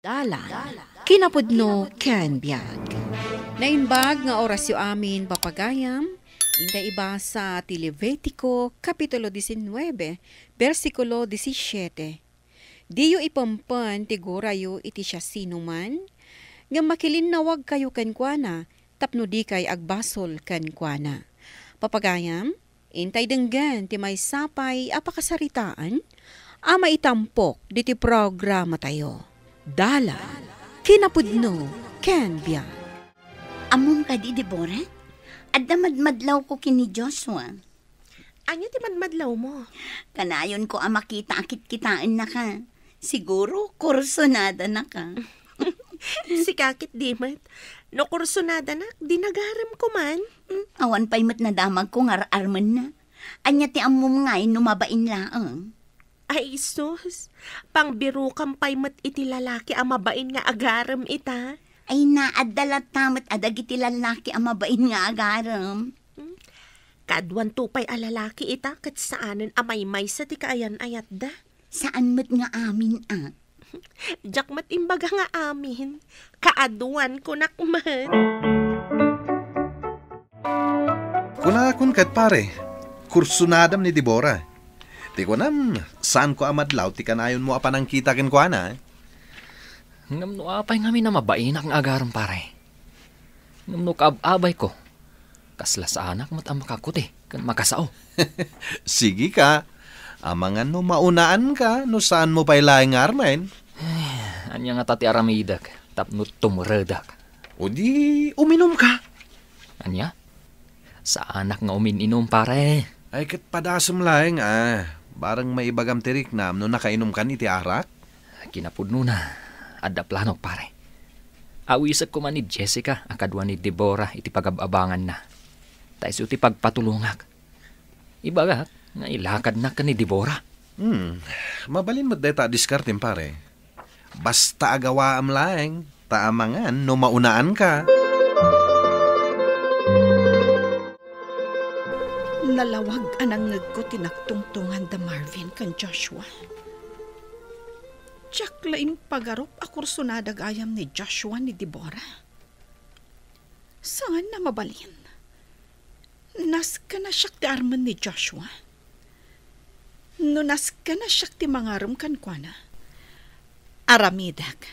Dalan, kinapudno ken biag. Naimbag nga orasyo amin papagayam, inday iba sa Levitico Kapitulo 19, versikulo 17. Diyo ipampan tigurayo iti siya sinuman, nga makilinawag kayo kankwana, tapno di kay agbasol kankwana. Papagayam, intay denggan ti may sapay apakasaritaan, ama itampok diti programa tayo. Dalan, kinapudno, ken biag. Amom ka di, Deborah? Adda madmadlaw ko kini Joshua. Anya ti madmadlaw mo? Kanayon ko makita akit-kitaan na ka. Siguro, kursonada na ka. Si kakit di mat. No kursonada na, dinagaram ko man. Awan pa'y mat nadamag ko nga arman na. Anya ti amom nga'y numabain laang. Ay, sus. Pangbiro kampay mat iti lalaki amabain nga agaram ita. Ay naadalat tamat adag iti lalaki amabain nga agaram. Kadwan tupay a lalaki ita kat saanen amay-may sa ti kaayan ayat da. Saan mat nga amin Jak mat imbaga nga amin. Kaaduan ko nakman. Kunakun kat pare, kursunadam ni Deborah. Ti ko nam, saan ko amadlaw, ti kanayon mo apanang kita ken ko ana. Ngam no apay ngami na mabainak ng agaram pare. Ngam no kaabay ko. Kasla sa anak mat ang makakuti, kan makasao. Sige ka, amangan no maunaan ka, no saan mo pa'y laing armen. Anya nga tati aramidak, tapno tumredak. O di, uminom ka. Anya? Sa anak nga umininom pare. Ay kat padasam laing barang may ibagam tirik na no nakainom ka ni ti arak. Kinapudno na, adda planok pare. Awisag ko man ni Jessica, akadwa ni Deborah iti pagababangan na. Tais iti pagpatulungak. Ibagat, nga ilakad na ka ni Deborah. Mabalin mo deta diskartin pare. Basta agawa am laing, taamangan no maunaan ka. Nalawag anang ko tinagtungtungan da Marvin kan Joshua. Tsak laing pagarop akursunadag ayam ni Joshua ni Deborah. Saan na mabalin? Nas ka na siyak ti arman ni Joshua. No nas ka na siyak ti mangaram kan kwa na. Aramidag.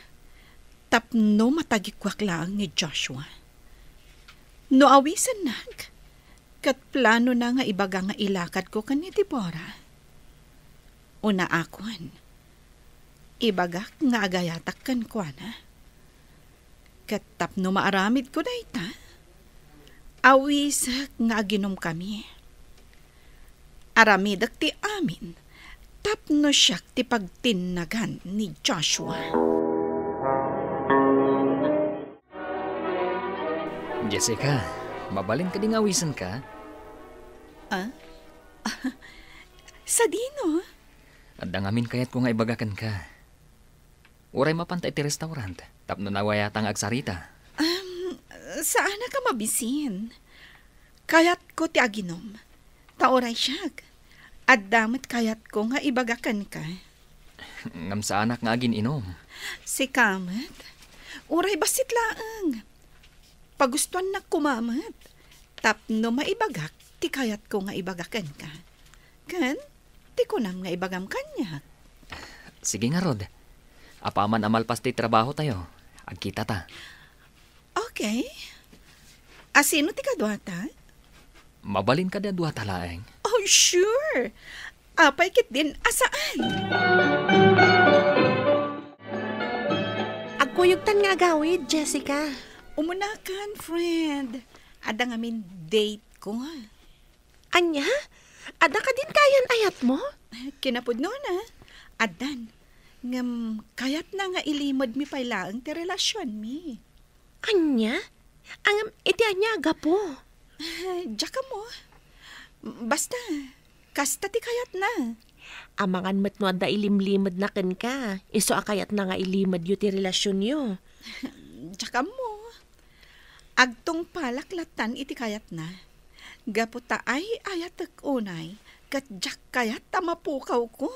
Tapno matagikwak lang ni Joshua. No awisan nag. Kat plano na nga ibaga nga ilakad ko kan ni Deborah. Una akon. Ibagak nga agayatak kan kwa na. Kat tapno maaramid ko na ita. Awisak nga aginom kami. Aramidak ti amin. Tapno siyak ti pagtinagan ni Joshua. Jessica, mabalin ka ding awisan ka? Sa dino? Adda ngamin kayat ko nga ibagakan ka. Uray mapantay ti restaurant, tapno nawayatang agsarita. Saan na ka mabisin? Kayat ko ti aginom. Taoray siyag. At damit kayat ko nga ibagakan ka. Ngam sa anak nga agin inom. Si Kamat, uray basit laang. Pagustuhan na kumamat. Tapno maibagak, ti kayat ko nga ibagakan ka. Kan, ti kunam nga ibagam kanya. Sige nga Rod. Apaman amalpas ti trabaho tayo. Agkita ta. Okay. Asino ti kadwata? Mabalin ka da dua talaeng. Oh, sure. Apay kit din asaan? Agkuyugtan nga gawid, Jessica. Umunakan, friend. Ada ngamin date ko. Anya? Ada ka din kayan ayat mo? Kinapod no na. Adan. Ngam, kayat na nga ilimod mi pailaang ti relasyon mi. Anya? Ang iti anya agapo. Diyaka mo. Basta, kasta ti kayat na. Amangan mat no da ilimlimad na ken ka. Iso akayat na nga ilimad yu ti relasyon yu. Diyaka mo. Agtong palaklatan iti kayat na. Gaputa ay ayat ak unay. Kat jak kayat tamapukaw ko.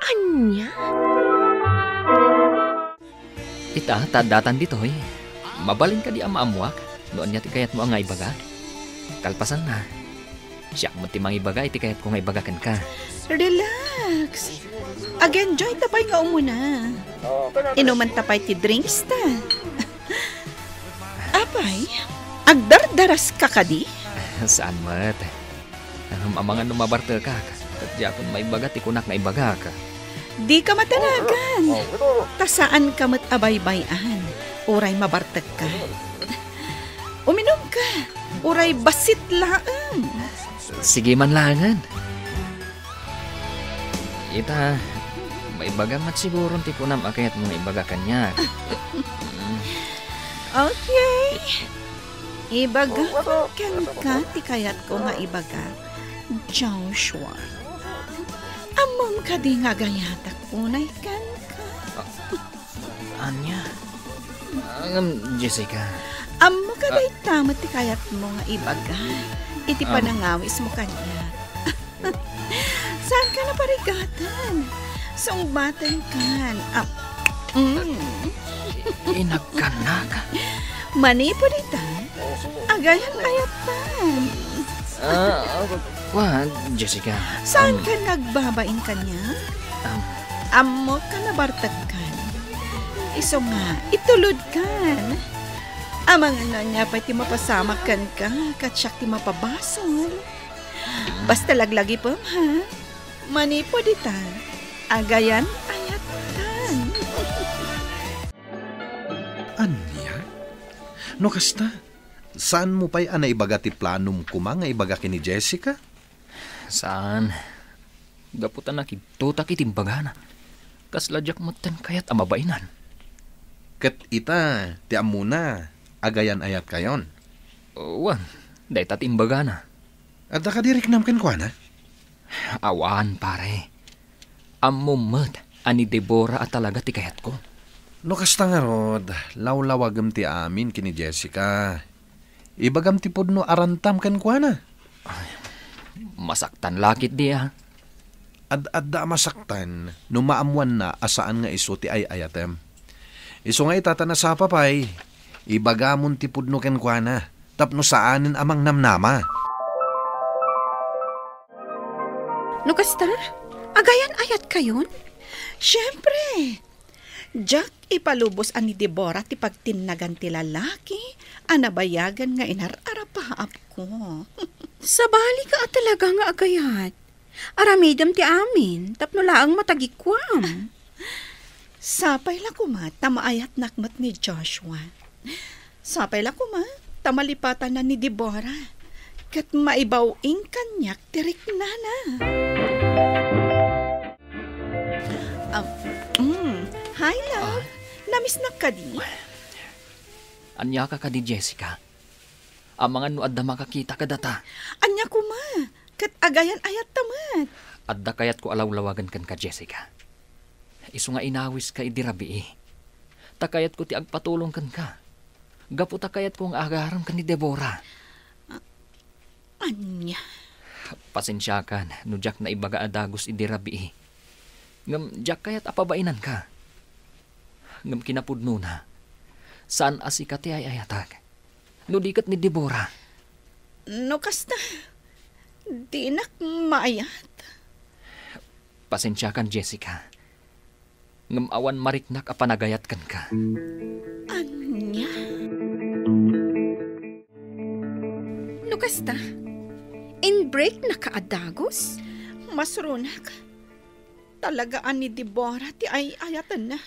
Anya? Ita, tadatan dito eh. Mabalin ka di amaamuak. Noon niya ti kayat mo ang nga ibaga. Kalpasan na. Siyak mo ti mang ibaga, iti kayat ko nga ibagakan ka. Relax.Ag-enjoy tapay nga umuna. Inuman tapay ti drinks ta. Apay, agdardaras ka kadi? Saan mat? Amangan numabartel ka. Katya kung maibaga, ti kunak nga ibaga ka. Di ka matanagan. Tasaan ka mat abay-bayan. Uray mabartag ka. Uminom ka. Uray basit laang. Sige man langan. Ita, maibaga mat siguro ti kunam akayat mga ibaga kanya. Okay. Ibaga ko ka, ti kayat ko nga ibaga. Joshua. Amom ka di nga gayatak unay kan ka. Anya? Jessica. Amo ka day tama ti kayat mo nga ibaga. Iti panangawis mo kanya. Saan ka na parigatan? Sungbatan kan. Inagkanak. Manipo dita. Agayan ayatan. Jessica. Saan ka nagbabain kanya? Amo ka na bartag kan. Iso nga, itulod kan. Amang ano niya pa ti mapasama kan ka, katsyak ti mapabasol. Basta laglagi po, ha? Manipo dita. Agayan ayatan. Anya? No kasta? Saan mo pa'y ana ibaga ti planum kuma nga ibaga kini Jessica? Saan? Gaputan na kituta kitimbagana. Kasladyak matan kayat amabainan. Ket ita, ti amuna, agayan ayat kayon. Day tatimbagana. Adda ka dirik namken kwa na? Awan, pare. Amumat, ani Deborah at talaga ti kayat ko. No kasta nga rod, lawlawagam ti amin kini Jessica. Ibagam ti pudno arantam ken kwa na. Masaktan lakit diya. Adda masaktan, no maamuan na asaan nga iso ti ay ayatem. Iso nga itatana sa papay, ibagamon ti pudno ken kwa na, tapno saanin amang namnama. No kasta? Agayan ayat kayon? Siyempre. Jack, ipalubos ani Deborah ti pagtinagan ti lalaki, anabayagan nga inararapaap ko. Sabali ka at talaga nga agayat. Aramidam ti amin, tapno laang matagikwam. Sapay la kuma, tamaayat nakmat ni Joshua. Sapay la kuma, tamalipatan na ni Deborah. Kat maibawing kanyak tirik na na. Hi, love. Namiss na ka di? Anya ka di Jessica. Amangan no adda makakita ka data. Anya kuma, kat agayan ayat tamat. Adda kayat ko alawlawagan kan ka Jessica. Isu nga inawis ka idirabi eh. Takayat ko ti agpatulong kan ka. Gapu takayat ko nga agaram kan ni Deborah. Anya? Pasensya kan, no Jack na ibaga adagos idirabi eh. Ngam Jack kayat apabainan ka. Ngam kinapudno na. Saan asikati ay ayatag? No dikat ni Deborah. No kasta, di nak maayat. Pasensya kan Jessica. Ngam awan mariknak apanagayat kan ka. Anya? No kasta? In break na kaadagos? Masrunak. Talagaan ni Deborah ti ay ayatan na.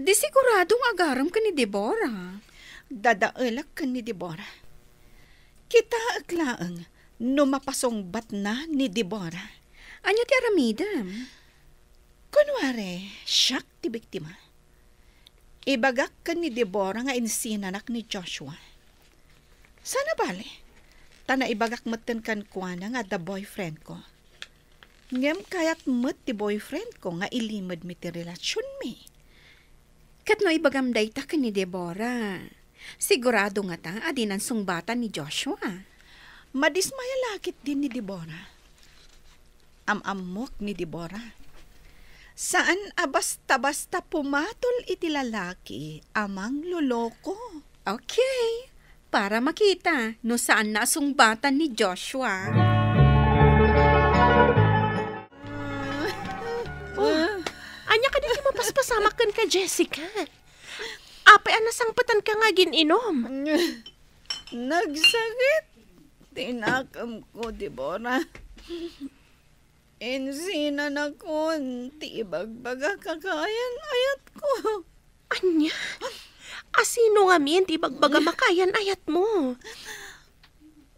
Di siguradong agaram ka ni Deborah. Dadaelak ka ni Deborah. Kita aglaang no mapasong bat na ni Deborah. Anya ti aramidam? Kunwari, siyak ti biktima. Ibagak ka ni Deborah nga insinanak ni Joshua. Sana bale, tana ibagak matan kan kuana nga the boyfriend ko. Ngem kayat met ti boyfriend ko nga ilimad mi ti relasyon mi. Kat no ibagam dayta ka ni Deborah. Sigurado nga ta, adinan sungbatan ni Joshua. Madismaya lakit din ni Deborah. Amamok ni Deborah. Saan basta-basta pumatol iti lalaki amang loloko? Okay, para makita no saan nasungbatan ni Joshua. Anya ka di mapaspasamakan ka, Jessica. Apay anasangpatan ka nga gininom. Nagsakit. Tinakam ko, Deborah. Insina na ko, tibagbaga kakayan ayat ko. Anya? Asino nga min, di bagbaga makayan ayat mo.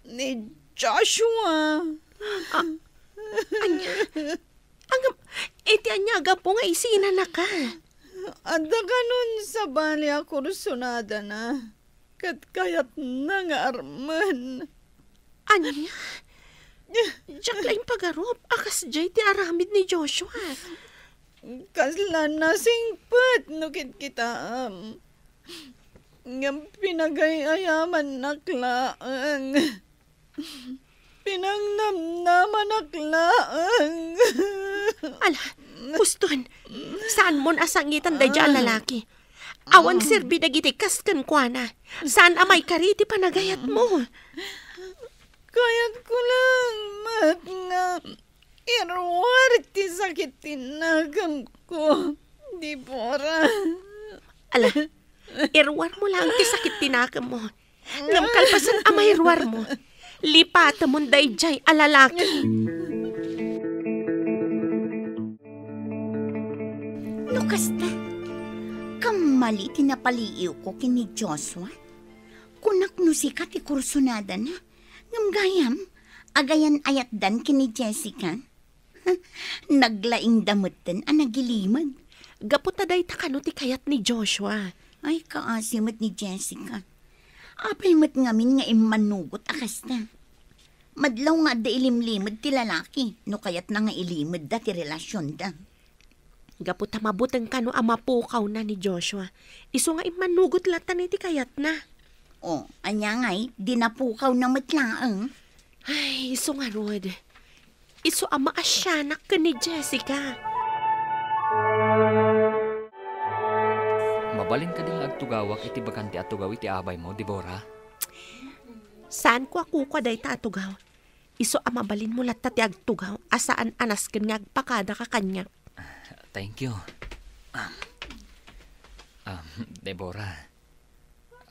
Ni Joshua. Anya? Iti anyaga po nga isina na ka. Anda ka nun sa bali ako rusunada na. Kat kayat na nga arman. Anya? Diyak laing pagarop, akas jay ti aramid ni Joshua. Kaslan na singpet nukit kita Ngam pinagayaman naklaang. Pinangnamnaman naklaang. Ala, guston, saan mon asangitan da dyan lalaki? Awan sirbi dagitikas kan kwa na. Saan amay kariti panagayat mo? Kayat ko lang, mat nga. Irwar ti sakit tinagam ko. Deborah. Ala, irwar mo lang ti sakit tinakam mo. Ngam kalpasan amay irwar mo. Lipata mon dayjay alalaki. Kasta, kamali tinapaliiw ko kini Joshua. Kunak no sikat ikursunada na. Ngamgayam, agayan ayat dan kini Jessica. Naglaing damutan ang nagilimad. Gaputaday takano ti kayat ni Joshua. Ay, kaasimat ni Jessica. Apay mat ngamin nga imanugot akas na. Madlaw nga da ilimlimad ti lalaki, no kayat na nga ilimad da ti relasyon da. Gaputa mabutang kano amapukaw na ni Joshua. Iso nga imanugot latan iti kayat na. O, anya nga'y, dinapukaw na matlaang. Ay, iso nga Rod. Iso ama asyanak ka ni Jessica. Mabalin ka din agtugawak iti bakanti atugaw iti abay mo, Deborah. Saan ko ako day ta atugaw? Iso amabalin mo latta ti agtugaw asaan anas ken nga agpakada ka kanya. Thank you. Deborah,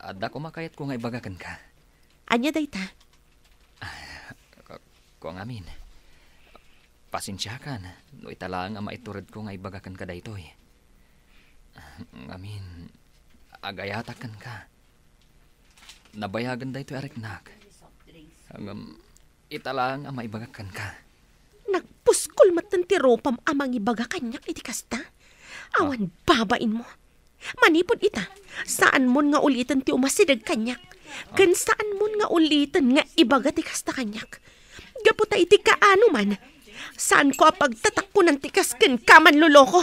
adda ko makayat ko nga ibagakan ka. Anya day ta? Kung amin, pasensya ka na, no italaang ang maiturad ko nga ibagakan ka daytoy. Amin, agayatakan ka. Nabayagan daytoy ariknak. Italaang ang maibagakan ka. Nagpuskol matan ti ropam amang ibaga kanyak iti kasta. Awan babain mo. Manipod ita, saan mon nga ulitan ti umasidag kanyak. Kan saan mon nga ulitan nga ibaga ti kasta kanyak. Gaputa iti kaano man. Saan ko apagtatak ko ng tikas ken kaman luloko.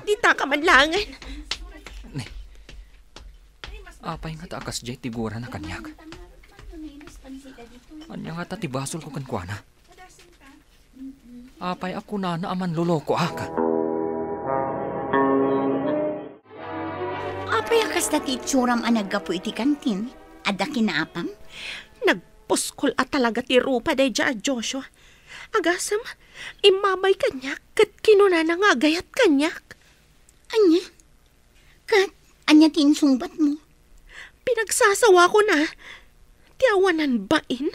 Di ta kaman langan. Apay nga taakas jay tigura na kanyak. Anya nga tatibasol ko kankwana. Apay ako na aman luloko ka. Apay akas dati tsuram anagapo iti kantin. Adda kinaapam? Nagpuskol at talaga ti rupa day dya Joshua. Agasam, imamay kanyak kat kinuna na nga gayat kanyak. Anya? Kat, anya tinsungbat mo? Pinagsasawa ko na. Tiawanan bain?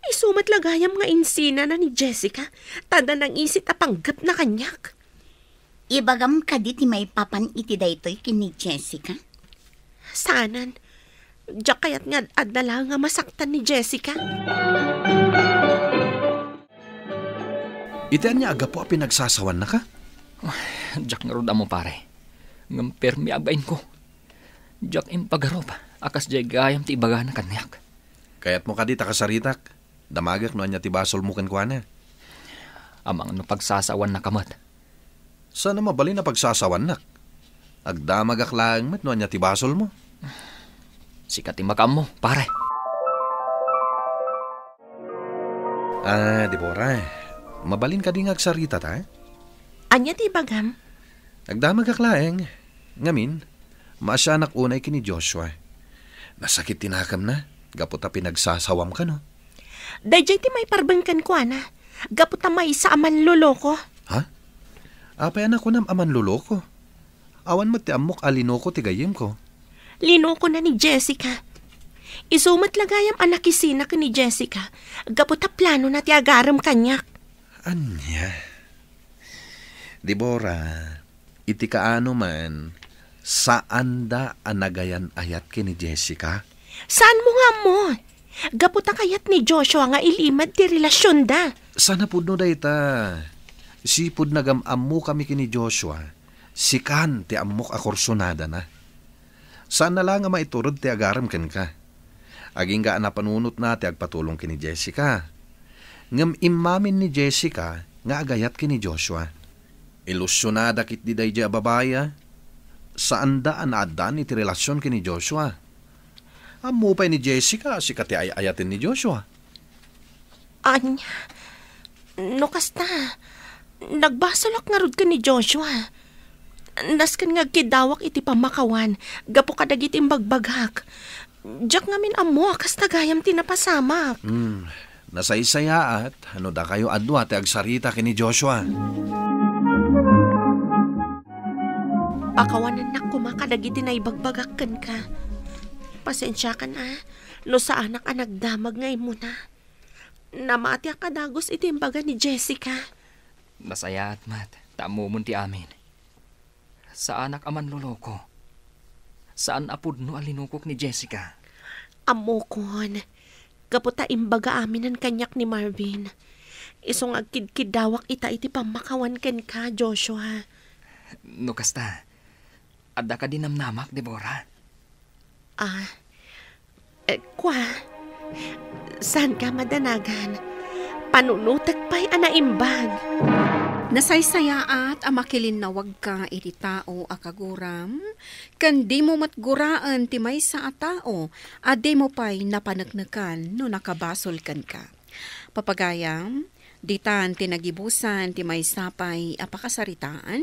Isumat lagayam nga insina na ni Jessica. Tada nang isit apanggap na kanyak. Ibagam ka di ti may papan iti daytoy kini Jessica? Sanan. Diyak kayat nga adala nga masaktan ni Jessica. Itian niya aga po pinagsasawan na ka? Diyak nga roda mo pare. Ngamper mi abain ko. Diyak impagarop. Akas jay gayam ti ibaga na kanyak. Kaya't mo ka di takasaritak. Damagak no anya ti basol mo kankwana. Amang no pagsasawan na kamat. Sana mabalin na pagsasawan nak. Agdamagak lang met no anya ti basol mo. Sikat imakam mo, pare. Deborah, mabalin ka di nga agsarita ta? Anya ti bagam? Agdamag kaklaeng. Ngamin, maasyanak unay kini Joshua. Nasakit tinakam na. Gaputa pinagsasawam ka, no? Dayjay ti may parbangkan ko, ana. Gaputa may sa aman loloko. Ha? Apay anak ko nam aman luloko. Awan mo ti amok alinoko ti gayim ko. Linoko na ni Jessica. Isumat lagayam anak isina ka ni Jessica. Gaputa plano na ti agaram kanyak. Anya? Deborah, iti kaano man, saan da anagayan ayat ki ni Jessica? Saan mo nga mo? Gaputa kayat ni Joshua nga ilimad ti relasyon da. Sana pud no dayta. Sipud nagamammo kami kini Joshua. Sikan ti ammok akorsonada na. Saan na lang nga maiturod ti agaram ken ka. Aging ga napanunot na ti agpatulong kini Jessica. Ngem imamin ni Jessica nga agayat kini Joshua. Ilusyonada kit di dayjay a babaya. Saan da anaadan iti relasyon kini Joshua? Ammo pa ni Jessica si kati ayatin ni Joshua. Anya, no kasta, nagbasalak nga rod ka ni Joshua. Naskan nga kidawak iti pamakawan, gapo kadagit imbagbagak. Diyak nga min amo, kasta gayam tinapasamak. Nasaysaya at ano da kayo adwa ti agsarita kini Joshua. Pakawanan na kumakadagit na ibagbagakan ka. Pasensya ka na, no sa anak damag ngay mo na. Namati akadagos iti imbaga ni Jessica. Nasaya at mat, taamumon ti amin. Sa anak aman loloko. Saan apud no alinukok ni Jessica? Amokon, kaputa imbaga amin ang kanyak ni Marvin. Isong agkidkidawak iti pamakawan ken ka, Joshua. No kasta, adda ka dinamnamak, Deborah. Kwa, saan ka madanagan? Panunutag pa'y anaimbag. Nasaysaya at amakilin na wag ka iti tao akaguram, kan di mo matguraan ti may sa a tao, a di mo pa'y napanagnakan no nakabasol kan ka. Papagayam, ditan tinagibusan ti may sapay apakasaritaan,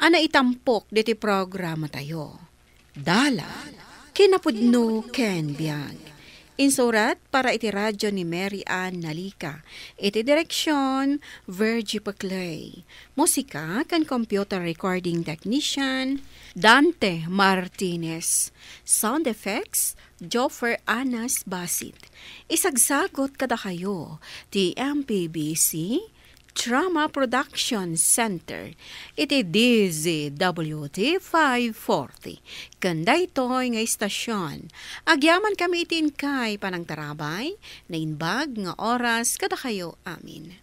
ana itampok diti programa tayo. Dala, kinapudno ken biag. Insurat para iti radyo ni Mary Ann Nalika. Iti direksyon, Virgie Paclay. Musika kan computer recording technician, Dante Martinez. Sound effects, Joffer Anas Basit. Isagsagot kada kayo, ti MPBC Drama Production Center. Iti DZWT 540. Kanda ito'y nga istasyon. Agyaman kami itin kay panang tarabay, na inbag nga oras kada kayo amin.